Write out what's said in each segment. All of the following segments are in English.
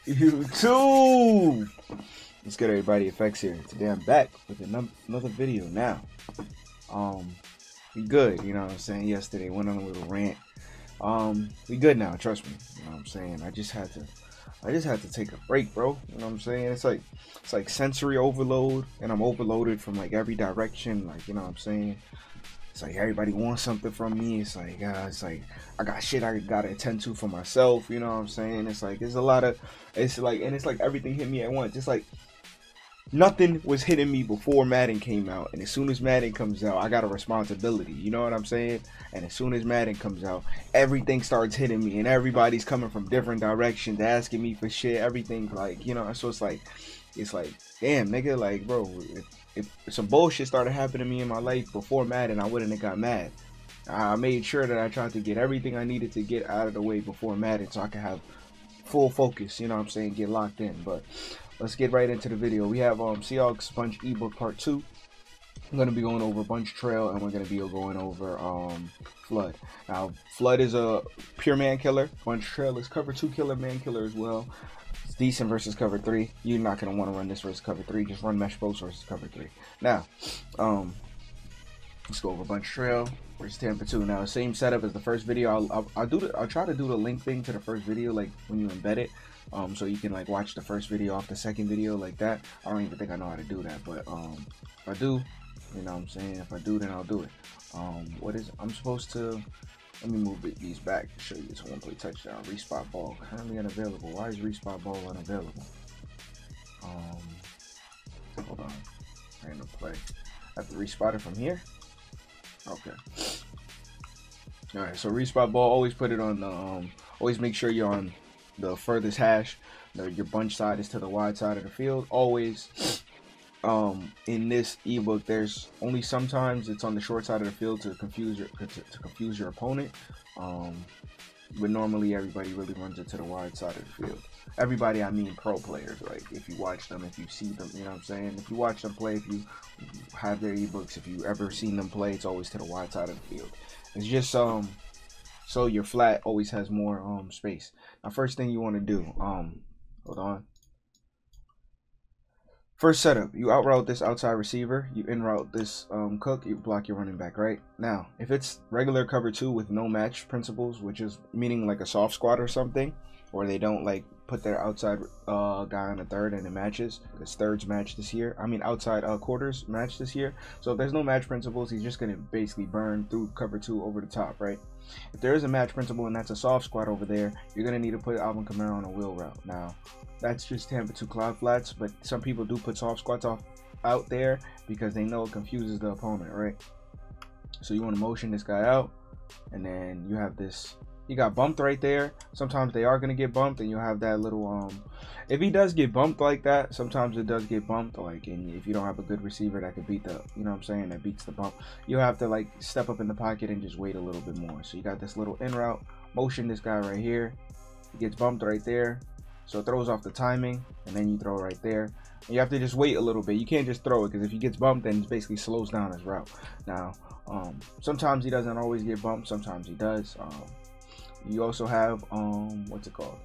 YouTube! What's good, everybody? Aphectz here. Today I'm back with another video now. We good, you know what I'm saying? Yesterday went on a little rant. We good now, trust me. You know what I'm saying? I just had to take a break, bro. You know what I'm saying? It's like sensory overload, and I'm overloaded from like every direction. Like, you know what I'm saying? It's like everybody wants something from me. It's like I got shit I gotta attend to for myself. You know what I'm saying? It's like there's a lot of it's like everything hit me at once. It's like nothing was hitting me before Madden came out, and as soon as Madden comes out, I got a responsibility. You know what I'm saying? And as soon as Madden comes out, everything starts hitting me, and everybody's coming from different directions, asking me for shit. Everything, like, you know. So it's like damn, nigga, like, bro. If some bullshit started happening to me in my life before Madden, I wouldn't have got mad. I made sure that I tried to get everything I needed to get out of the way before Madden so I could have full focus, you know what I'm saying, get locked in. But let's get right into the video. We have Seahawks Bunch Ebook Part 2. I'm going to be going over Bunch Trail, and we're going to be going over Flood. Now, Flood is a pure man killer. Bunch Trail is cover 2 killer, man killer as well. It's decent versus cover 3. You're not going to want to run this versus cover 3. Just run mesh post versus cover 3. Now, let's go over Bunch Trail versus Tampa 2. Now, same setup as the first video. I'll try to do the link thing to the first video, like when you embed it, so you can like watch the first video off the second video like that. I don't even think I know how to do that, but if I do, you know what I'm saying. If I do, then I'll do it. I'm supposed to. Let me move these back to show you this one play touchdown. Respot ball currently unavailable. Why is respot ball unavailable? Hold on. Random play. I have to respot it from here. Okay. All right. So respot ball. Always put it on the. Always make sure you're on the furthest hash. Your bunch side is to the wide side of the field. Always. In this ebook, there's only sometimes it's on the short side of the field to confuse your opponent. But normally everybody really runs it to the wide side of the field. Everybody, I mean pro players. Like if you watch them, if you see them, you know what I'm saying. If you watch them play, if you have their ebooks, if you ever seen them play, it's always to the wide side of the field. It's just so your flat always has more space. Now, first thing you want to do, hold on. First setup, you out route this outside receiver, you in route this cook, you block your running back, right? Now, if it's regular cover 2 with no match principles, which is meaning like a soft squad or something, or they don't like put their outside guy on a third and it matches, because thirds match this year. I mean outside quarters match this year. So if there's no match principles, he's just gonna basically burn through cover 2 over the top, right? If there is a match principle and that's a soft squad over there, you're gonna need to put Alvin Kamara on a wheel route. Now, that's just Tampa 2 cloud flats, but some people do put soft squats out there because they know it confuses the opponent, right? So you want to motion this guy out, and then you have this. He got bumped right there. Sometimes they are going to get bumped, and you'll have that little if he does get bumped like that, sometimes it does get bumped, like, and if you don't have a good receiver that could beat the, you know what I'm saying, that beats the bump, you'll have to like step up in the pocket and just wait a little bit more. So you got this little in route, motion this guy right here. He gets bumped right there, so it throws off the timing, and then you throw right there. You have to just wait a little bit. You can't just throw it, because if he gets bumped, then it basically slows down his route. Now, sometimes he doesn't always get bumped, sometimes he does. You also have what's it called?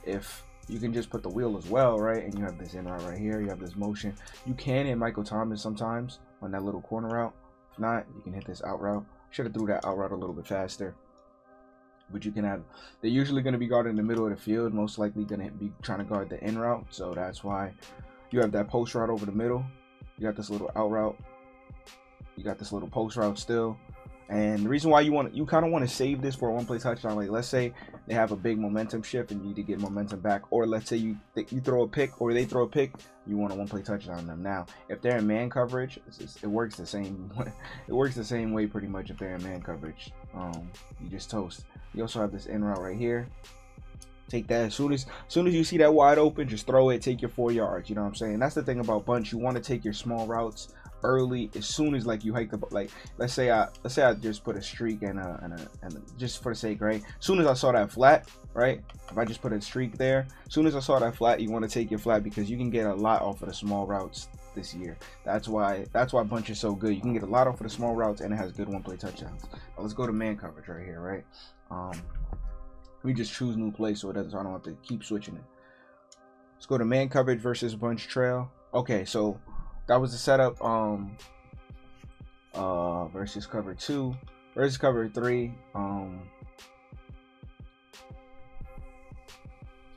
If you can just put the wheel as well, right? And you have this in route right here. You have this motion. You can hit Michael Thomas sometimes on that little corner route. If not, you can hit this out route. Should have threw that out route a little bit faster. But you can have, they're usually going to be guarding the middle of the field, most likely going to be trying to guard the in route. So that's why you have that post route over the middle. You got this little out route. You got this little post route still. And the reason why you kind of want to save this for a one-play touchdown, like let's say they have a big momentum shift and you need to get momentum back, or let's say you throw a pick or they throw a pick, you want a one-play touchdown on them. Now, if they're in man coverage, it works the same. It works the same way pretty much if they're in man coverage. You just toast. You also have this in route right here. Take that as soon as you see that wide open, just throw it. Take your 4 yards. You know what I'm saying? That's the thing about bunch. You want to take your small routes early, as soon as like you hike the, like let's say I just put a streak and just for the sake, right? As soon as I saw that flat, right? If I just put a streak there, as soon as I saw that flat, you want to take your flat because you can get a lot off of the small routes this year. That's why bunch is so good. You can get a lot off of the small routes, and it has good one-play touchdowns. Now let's go to man coverage right here, right? We just choose new play so I don't have to keep switching it. Let's go to man coverage versus bunch trail. Okay, so that was the setup. Versus cover 2 versus cover 3.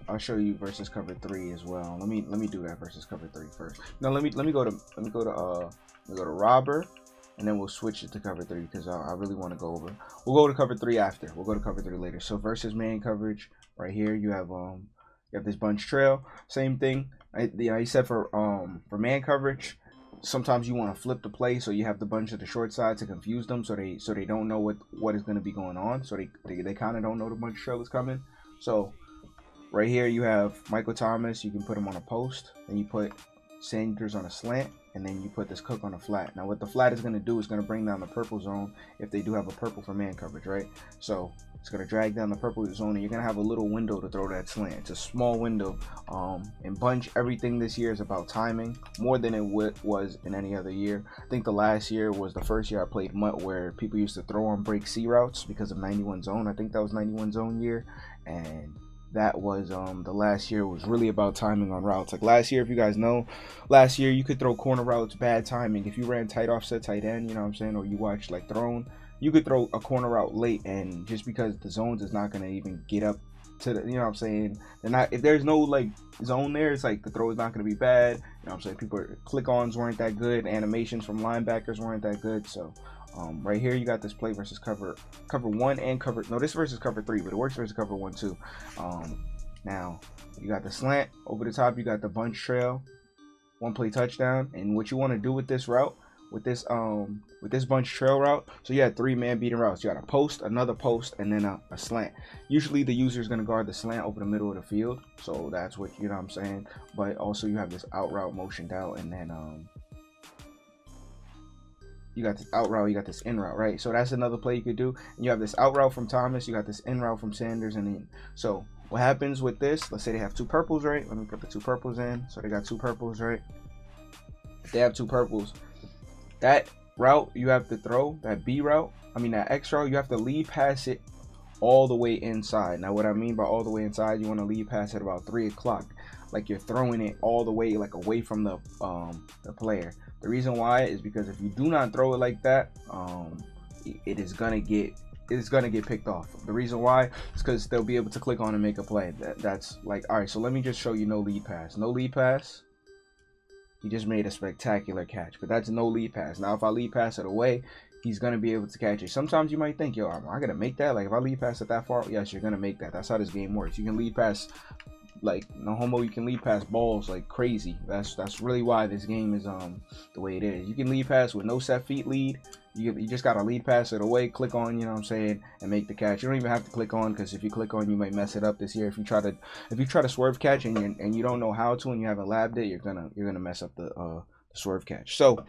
I'll show you versus cover 3 as well. Let me do that versus cover 3 first. No, let me go to robber, and then we'll switch it to cover 3 because I really want to go over. We'll go to cover 3 after. We'll go to cover 3 later. So versus man coverage right here, you have this bunch trail. Same thing. I said for man coverage, sometimes you want to flip the play, so you have the bunch at the short side to confuse them, so they don't know what is going to be going on. So they kind of don't know the bunch trail is coming. So right here you have Michael Thomas. You can put him on a post, then you put Sanders on a slant, and then you put this Cook on a flat. Now what the flat is going to do is going to bring down the purple zone if they do have a purple for man coverage, right? So it's going to drag down the purple zone, and you're going to have a little window to throw that slant. It's a small window. In bunch, everything this year is about timing more than it was in any other year. I think the last year was the first year I played MUT where people used to throw on break C routes because of 91 zone. I think that was 91 zone year, and that was the last year was really about timing on routes. Like last year, if you guys know, last year you could throw corner routes, bad timing. If you ran tight offset, tight end, you know what I'm saying, or you watch like throwing, you could throw a corner route late, and just because the zones is not going to even get up to the, you know what I'm saying, they're not, if there's no like zone there, it's like the throw is not going to be bad. You know what I'm saying, people click-ons weren't that good, animations from linebackers weren't that good. So right here you got this play versus cover 1 and cover, no, this versus cover 3, but it works versus cover 1 too. Now you got the slant over the top, you got the bunch trail, one play touchdown. And what you want to do with this route, with this bunch trail route, so you had 3 man beating routes. You got a post, another post, and then a slant. Usually the user is going to guard the slant over the middle of the field, so that's what, you know what I'm saying. But also you have this out route motioned out, and then you got this out route, you got this in route, right? So that's another play you could do. And you have this out route from Thomas, you got this in route from Sanders, and then so what happens with this, let's say they have 2 purples, right? Let me put the 2 purples in. So they got 2 purples, right? If they have 2 purples, that route you have to throw, that B route, I mean that X route, you have to lead pass it all the way inside. Now what I mean by all the way inside, you want to lead pass at about 3 o'clock, like you're throwing it all the way like away from the player. The reason why is because if you do not throw it like that, it's gonna get picked off. The reason why is because they'll be able to click on and make a play. That's like, all right, so let me just show you no lead pass. No lead pass. He just made a spectacular catch, but that's no lead pass. Now, if I lead pass it away, he's going to be able to catch it. Sometimes you might think, yo, am I going to make that? Like, if I lead pass it that far, yes, you're going to make that. That's how this game works. You can lead pass, like, no homo, you can lead pass balls like crazy. That's really why this game is the way it is. You can lead pass with no set feet lead. You just got to lead pass it away, click on, you know what I'm saying, and make the catch. You don't even have to click on, because if you click on, you might mess it up this year. If you try to swerve catch and you don't know how to, and you haven't labbed it, you're gonna mess up the swerve catch. So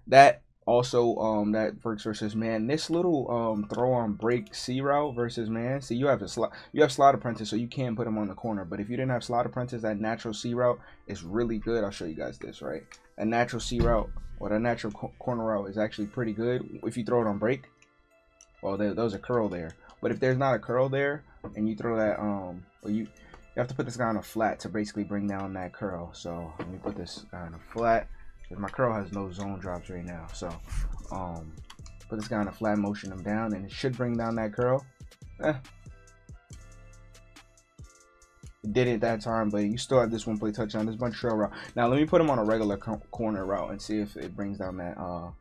that also that works versus man. This little throw on break C route versus man. See, you have slot apprentice, so you can put him on the corner. But if you didn't have slot apprentice, that natural C route is really good. I'll show you guys this, right? A natural C route, or a natural corner route, is actually pretty good if you throw it on break. Well, there's a curl there, but if there's not a curl there and you throw that, well, you have to put this guy on a flat to basically bring down that curl. So let me put this guy on a flat, because my curl has no zone drops right now. So put this guy on a flat, motion him down, and it should bring down that curl. It did it that time, but you still have this one play touchdown, this bunch trail route. Now let me put him on a regular corner route and see if it brings down that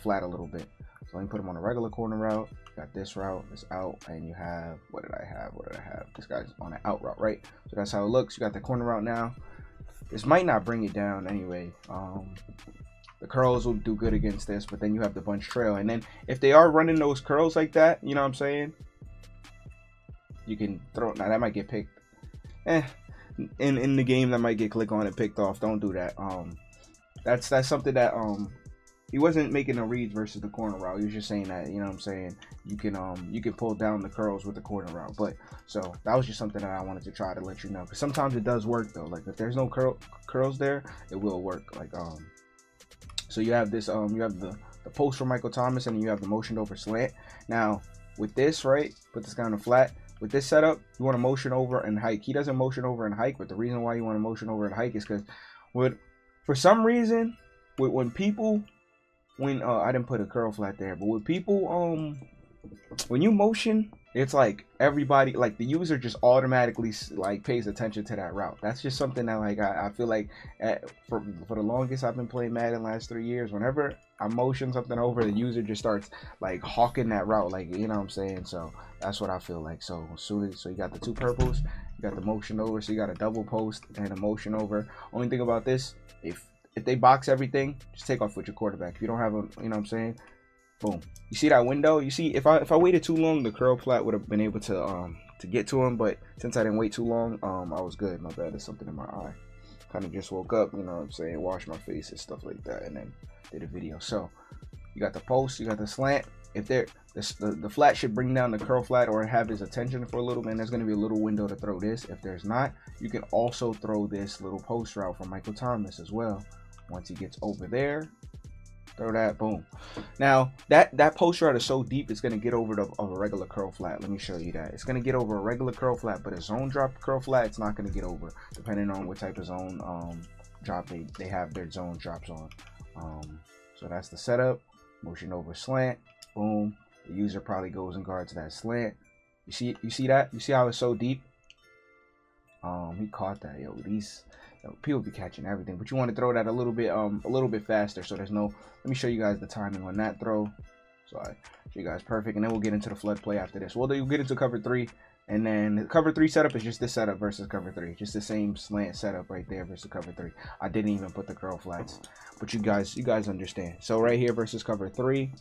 flat a little bit. So let me put him on a regular corner route. Got this route, this out, and you have, what did I have? This guy's on an out route, right? So that's how it looks. You got the corner route now. This might not bring it down anyway. The curls will do good against this, but then you have the bunch trail, and then if they are running those curls like that, you know what I'm saying, you can throw it. Now that might get picked. In the game that might get click on and picked off. Don't do that. That's something that he wasn't making no reads versus the corner route. He was just saying that, you know what I'm saying, you can pull down the curls with the corner route. But so that was just something that I wanted to try to let you know, because sometimes it does work though. Like if there's no curls there, it will work. Like so you have this you have the post from Michael Thomas, and you have the motioned over slant. Now with this, right, put this guy on the flat. With this setup, you want to motion over and hike. He doesn't motion over and hike, but the reason why you want to motion over and hike is because for some reason when people I didn't put a curl flat there, but with people when you motion, it's like everybody, like the user just automatically like pays attention to that route. That's just something that like I feel like for the longest I've been playing Madden, last 3 years, whenever I motion something over, the user just starts like hawking that route, like, you know what I'm saying. So that's what I feel like. So so you got the two purples, you got the motion over, so you got a double post and a motion over. Only thing about this, if they box everything, just take off with your quarterback. If you don't have a, you know what I'm saying, boom. You see that window? You see, if I waited too long, the curl flat would have been able to get to him, but since I didn't wait too long, I was good. My bad, there's something in my eye. Kind of just woke up, you know what I'm saying, washed my face and stuff like that, and then did a video. So you got the post, you got the slant. If the flat should bring down the curl flat or have his attention for a little bit, and there's going to be a little window to throw this. If there's not, you can also throw this little post route from Michael Thomas as well. Once he gets over there, throw that, boom. Now that post route is so deep, it's gonna get over a regular curl flat. Let me show you that. It's gonna get over a regular curl flat, but a zone drop curl flat, it's not gonna get over, depending on what type of zone drop they have their zone drops on. So that's the setup. Motion over slant, boom. The user probably goes and guards that slant. You see that? You see how it's so deep? He caught that. Yo, these people be catching everything, but you want to throw that a little bit faster. So there's no, let me show you guys the timing on that throw. So I show you guys perfect, and then we'll get into the flood play after this. We'll get into cover 3, and then the cover 3 setup is just this setup versus cover 3, just the same slant setup right there versus cover 3. I didn't even put the curl flats, but you guys understand. So right here versus cover 3,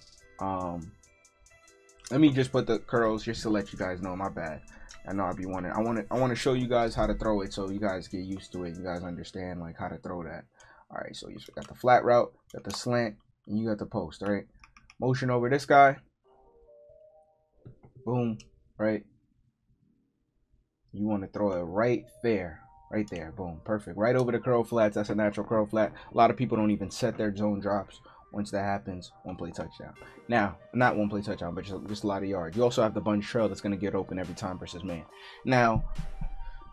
let me just put the curls just to let you guys know. My bad. I know I want to show you guys how to throw it, so you guys get used to it. You guys understand like how to throw that. All right, so you got the flat route, got the slant, and you got the post. All right, motion over this guy, boom, right. You want to throw it right there, boom, perfect, right over the curl flats. That's a natural curl flat. A lot of people don't even set their zone drops. Once that happens, one play touchdown. Now, not one play touchdown, but just a lot of yards. You also have the bunch trail that's going to get open every time versus man. Now,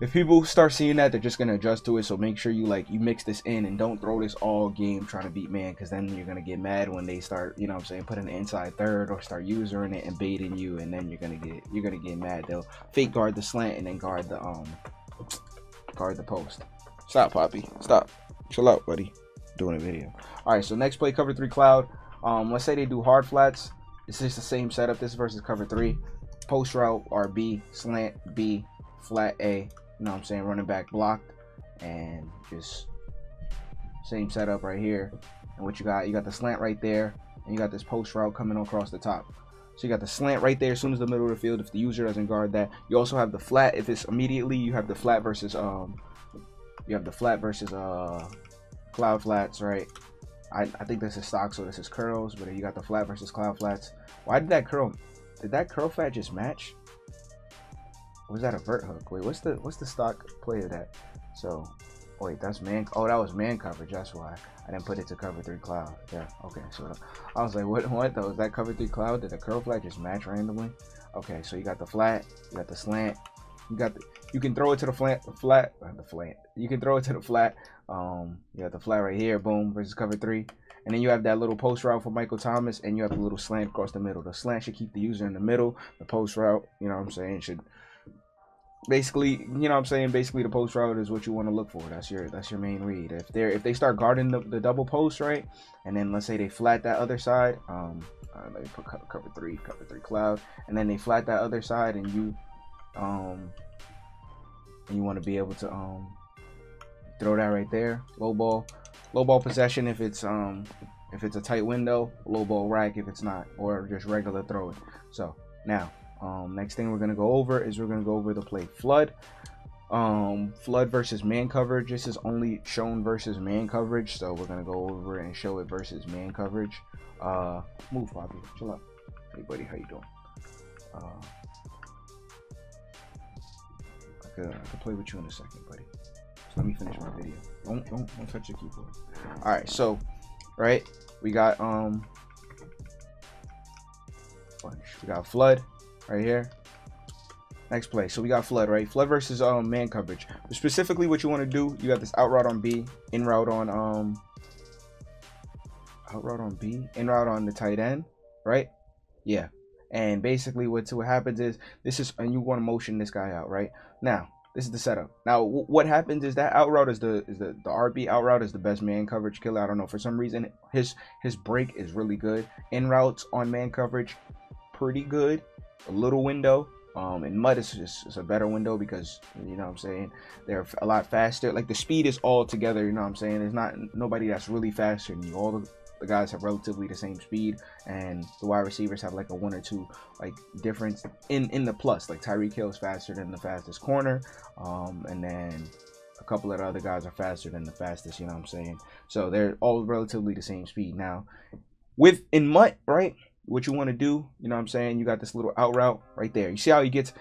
if people start seeing that, they're just going to adjust to it. So make sure you mix this in, and don't throw this all game trying to beat man, because then you're going to get mad when they start, you know what I'm saying, putting the inside third or start usering it and baiting you, and then you're going to get mad. They'll fake guard the slant and then guard the post. Stop, Poppy. Stop. Chill out, buddy. Doing a video. All right, so next play, cover 3 cloud. Let's say they do hard flats. It's just the same setup. This versus cover 3. Post route RB, slant B, flat A. You know what I'm saying? Running back blocked, and just same setup right here. And what you got the slant right there, and you got this post route coming across the top. So you got the slant right there as soon as the middle of the field. If the user doesn't guard that, you also have the flat. If it's immediately, you have the flat versus cloud flats, right? I think this is stock, so this is curls, but you got the flat versus cloud flats. Why did that curl flat just match? Or was that a vert hook? Wait, what's the stock play of that? So wait, that's man. Oh, that was man coverage. That's why I didn't put it to cover 3 cloud. Yeah, okay. So I was like, what though? Is that cover 3 cloud? Did the curl flat just match randomly? Okay, so you got the flat, you got the slant, you can throw it to the flat. You can throw it to the flat. You have the flat right here, boom, versus cover 3. And then you have that little post route for Michael Thomas, and you have the little slant across the middle. The slant should keep the user in the middle. The post route, you know what I'm saying, should basically, you know what I'm saying, basically the post route is what you want to look for. That's your main read. If they start guarding the double post, right, and then let's say they flat that other side, let me put cover 3 cloud, and then they flat that other side, and you want to be able to throw that right there. Low ball possession if it's a tight window, low ball rack if it's not, or just regular throwing. So now next thing we're gonna go over is the play flood. Flood versus man coverage. This is only shown versus man coverage, so we're gonna go over and show it versus man coverage. Move, Bobby. Chill out. Hey, buddy, how you doing? I could play with you in a second, buddy. So let me finish my video. Don't touch the keyboard. All right, so right, we got flood right here. Next play, so we got flood, right? Flood versus man coverage. Specifically, what you want to do, you got this out route on B, in route on in route on the tight end, right? Yeah. And basically, what happens is and you want to motion this guy out, right? Now, this is the setup. Now, what happens is that out route is the RB out route is the best man coverage killer. I don't know, for some reason his break is really good. In routes on man coverage, pretty good. A little window. And mud is just a better window because, you know what I'm saying, they're a lot faster. Like, the speed is all together, you know what I'm saying. There's not nobody that's really faster than you. All the guys have relatively the same speed, and the wide receivers have like a 1 or 2 like difference in the plus. Like, Tyreek Hill is faster than the fastest corner, and then a couple of the other guys are faster than the fastest, you know what I'm saying. So they're all relatively the same speed. Now, in MUT, right, what you want to do, you know what I'm saying, you got this little out route right there. You see how he gets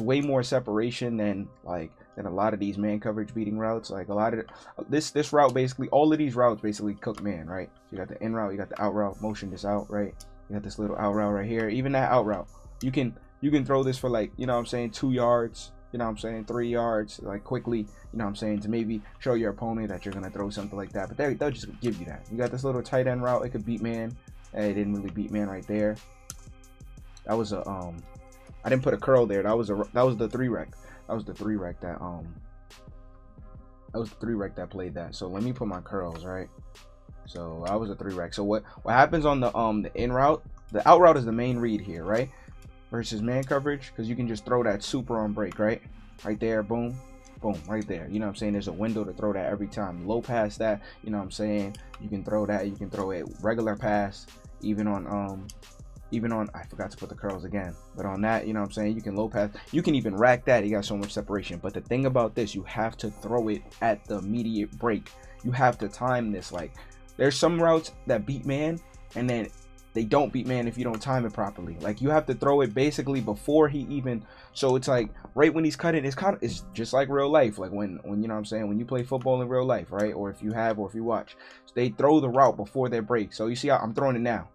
way more separation than a lot of these man coverage beating routes. Like, a lot of this route, basically all of these routes basically cook man, right? So you got the in route, you got the out route, motion this out, right? You got this little out route right here. Even that out route, you can throw this for, like, you know what I'm saying, 2 yards, you know what I'm saying, 3 yards, like, quickly, you know what I'm saying, to maybe show your opponent that you're gonna throw something like that. But they'll just give you that. You got this little tight end route, it could beat man. It didn't really beat man right there. That was a I didn't put a curl there. That was the 3 rec. That was the 3 rec that played that. So let me put my curls, right? So that was a 3 rec. So what happens on the in route? The out route is the main read here, right? Versus man coverage, because you can just throw that super on break, right? Right there, boom. Boom, right there. You know what I'm saying? There's a window to throw that every time. Low pass that, you know what I'm saying? You can throw that. You can throw it regular pass, even on I forgot to put the curls again. But on that, you know what I'm saying? You can low pass. You can even rack that. You got so much separation. But the thing about this, you have to throw it at the immediate break. You have to time this. Like, there's some routes that beat man, and then they don't beat man if you don't time it properly. Like, you have to throw it basically before he even, so it's like right when he's cutting, it's just like real life. Like when you know what I'm saying, when you play football in real life, right? Or if you watch, so they throw the route before they break. So you see how I'm throwing it now.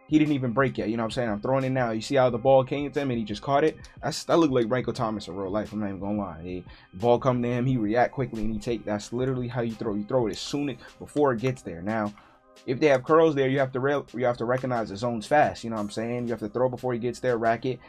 He didn't even break yet, you know what I'm saying? I'm throwing it now. You see how the ball came to him and he just caught it? That looked like Michael Thomas in real life. I'm not even gonna lie. The ball come to him, he react quickly and he take. That's literally how you throw. You throw it as soon as before it gets there. Now, if they have curls there, you have to recognize the zone's fast. You know what I'm saying? You have to throw before he gets there, rack it,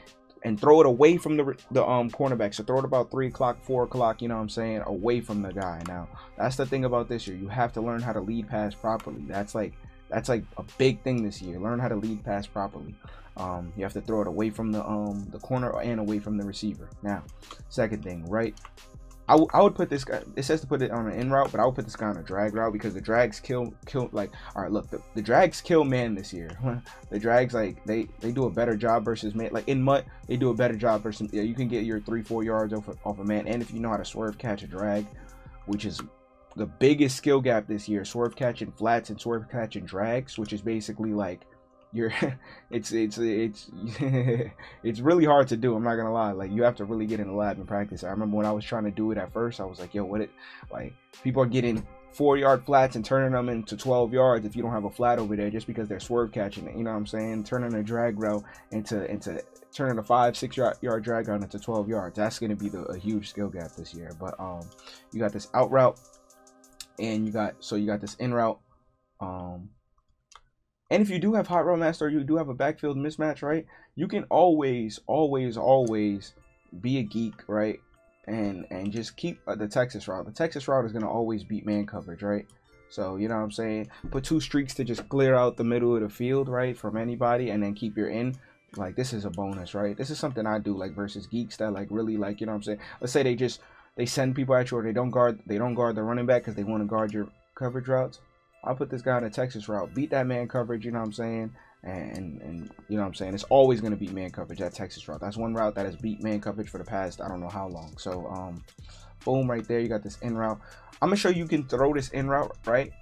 and throw it away from the cornerback. So throw it about 3 o'clock, 4 o'clock. You know what I'm saying? Away from the guy. Now, that's the thing about this year. You have to learn how to lead pass properly. That's like a big thing this year. Learn how to lead pass properly. You have to throw it away from the corner and away from the receiver. Now, second thing, right? I would put this guy, it says to put it on an in route, but I would put this guy on a drag route because the drags kill like, all right, look, the drags kill man this year. The drags, like, they do a better job versus man. Like, in MUT, they do a better job versus, yeah, you can get your 3-4 yards off a man. And if you know how to swerve catch a drag, which is the biggest skill gap this year, swerve catching flats and swerve catching drags, which is basically like it's it's really hard to do. I'm not gonna lie. Like, you have to really get in the lab and practice. I remember when I was trying to do it at first, I was like, yo, like, people are getting 4-yard flats and turning them into 12 yards if you don't have a flat over there, just because they're swerve catching it. You know what I'm saying? Turning a drag route into turning a 5-6 yard drag route into 12 yards. That's gonna be a huge skill gap this year. But you got this out route, and you got this in route. And if you do have hot route master, or you do have a backfield mismatch, right? You can always be a geek, right? And just keep the Texas route. The Texas route is gonna always beat man coverage, right? So, you know what I'm saying? Put 2 streaks to just clear out the middle of the field, right, from anybody, and then keep your in. Like, this is a bonus, right? This is something I do, like, versus geeks that, like, really, like, you know what I'm saying? Let's say they send people at you, or they don't guard the running back because they want to guard your coverage routes. I'll put this guy on a Texas route, beat that man coverage, you know what I'm saying? And you know what I'm saying? It's always going to beat man coverage, that Texas route. That's one route that has beat man coverage for the past, I don't know how long. So, Boom, right there. You got this in route. I'm gonna show you can throw this in route, right?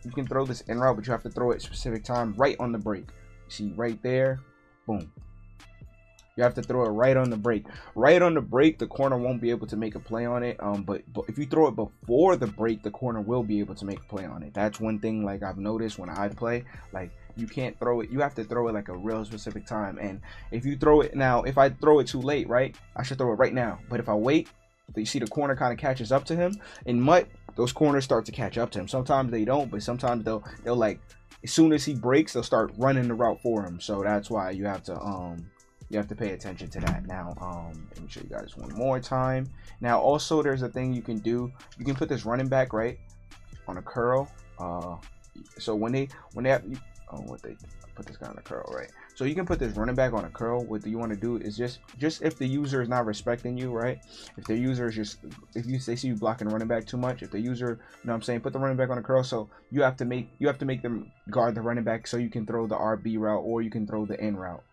You can throw this in route, but you have to throw it at a specific time, right on the break. See, right there, boom. You have to throw it right on the break. Right on the break, the corner won't be able to make a play on it. But if you throw it before the break, the corner will be able to make a play on it. That's one thing, like, I've noticed when I play. Like, you can't throw it. You have to throw it like a real specific time. And if you throw it now, if I throw it too late, right, I should throw it right now. But if I wait, you see the corner kind of catches up to him. In MUT, those corners start to catch up to him. Sometimes they don't, but sometimes they'll like, as soon as he breaks, they'll start running the route for him. So that's why you have to pay attention to that. Now, let me show you guys one more time. Now, also, there's a thing you can do. You can put this running back right on a curl. So when they have, they put this guy on a curl, right? So you can put this running back on a curl. What you want to do is just if the user is not respecting you, right? If the user is they see you blocking running back too much. If the user, you know what I'm saying, put the running back on a curl. So you have to make them guard the running back so you can throw the RB route or you can throw the in route.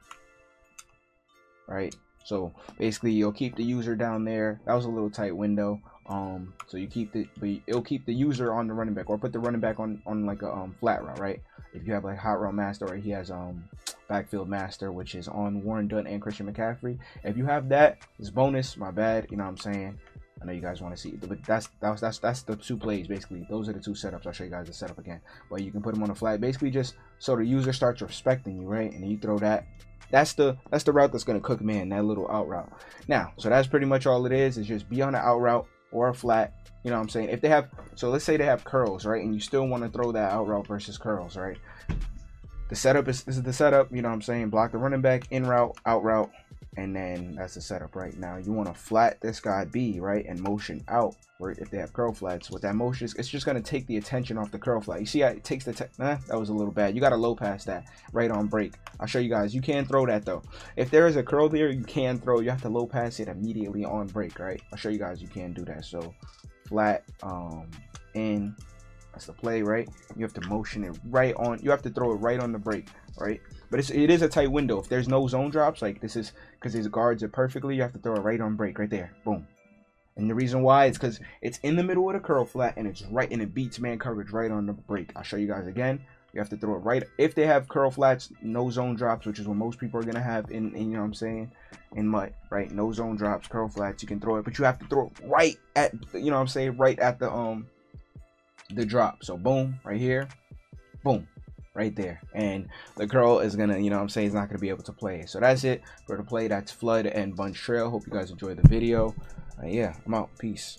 Right, so basically you'll keep the user down there. That was a little tight window. So you keep it'll keep the user on the running back, or put the running back on like a flat route, right? If you have like hot route master, or he has backfield master, which is on Warren Dunn and Christian McCaffrey. If you have that, it's bonus. My bad, you know what I'm saying. I know you guys want to see, but that's the two plays basically. Those are the two setups. I'll show you guys the setup again. But you can put them on a flat, basically just so the user starts respecting you, right? And then you throw that. That's the route that's gonna cook man, that little out route. Now, so that's pretty much all it is just be on an out route or a flat. You know what I'm saying? If they have, so let's say they have curls, right? And you still want to throw that out route versus curls, right? The setup this is the setup, you know what I'm saying? Block the running back, in route, out route, and then that's the setup right now. You want to flat this guy B, right? And motion out, where if they have curl flats. With that motion, it's just going to take the attention off the curl flat. You see how it takes the, that was a little bad. You got to low pass that right on break. I'll show you guys. You can throw that though. If there is a curl there, you can throw. You have to low pass it immediately on break, right? I'll show you guys you can do that. So flat, in, that's the play, right? You have to motion it right on. You have to throw it right on the break, right? But it is a tight window. If there's no zone drops, like this is because his guards it perfectly, you have to throw it right on break, right there, boom. And the reason why is because it's in the middle of the curl flat and it's right, and it beats man coverage right on the break. I'll show you guys again. You have to throw it right. If they have curl flats, no zone drops, which is what most people are gonna have in you know what I'm saying, in MUT, right? No zone drops, curl flats, you can throw it, but you have to throw it right at, you know what I'm saying, right at the drop. So boom, right here, boom, right there, and the curl is gonna, you know what I'm saying, is not gonna be able to play. So that's it for the play. That's Flood and Bunch Trail. Hope you guys enjoyed the video. Yeah, I'm out. Peace.